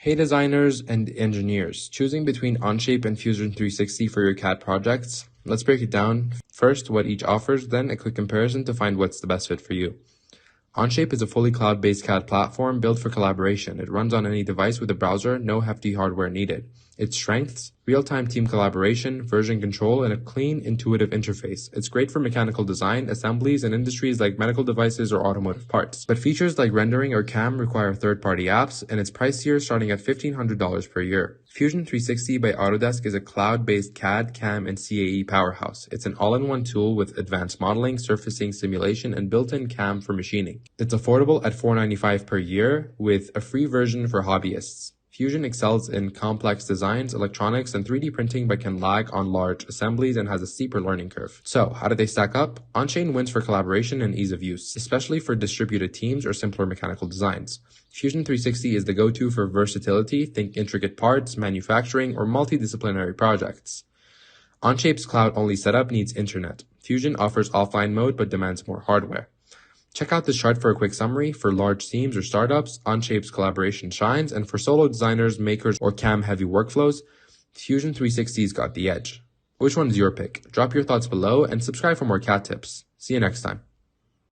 Hey designers and engineers, choosing between Onshape and Fusion 360 for your CAD projects? Let's break it down. First, what each offers, then a quick comparison to find what's the best fit for you. Onshape is a fully cloud-based CAD platform built for collaboration. It runs on any device with a browser, no hefty hardware needed. Its strengths: real-time team collaboration, version control, and a clean, intuitive interface. It's great for mechanical design, assemblies, and industries like medical devices or automotive parts. But features like rendering or CAM require third-party apps, and it's pricier, starting at $1,500 per year. Fusion 360 by Autodesk is a cloud-based CAD, CAM, and CAE powerhouse. It's an all-in-one tool with advanced modeling, surfacing, simulation, and built-in CAM for machining. It's affordable at $495 per year with a free version for hobbyists. Fusion excels in complex designs, electronics, and 3D printing, but can lag on large assemblies and has a steeper learning curve. So, how do they stack up? Onshape wins for collaboration and ease of use, especially for distributed teams or simpler mechanical designs. Fusion 360 is the go-to for versatility, think intricate parts, manufacturing, or multidisciplinary projects. Onshape's cloud-only setup needs internet. Fusion offers offline mode but demands more hardware. Check out this chart for a quick summary. For large teams or startups, Onshape's collaboration shines, and for solo designers, makers, or CAM-heavy workflows, Fusion 360's got the edge. Which one's your pick? Drop your thoughts below and subscribe for more CAD tips. See you next time.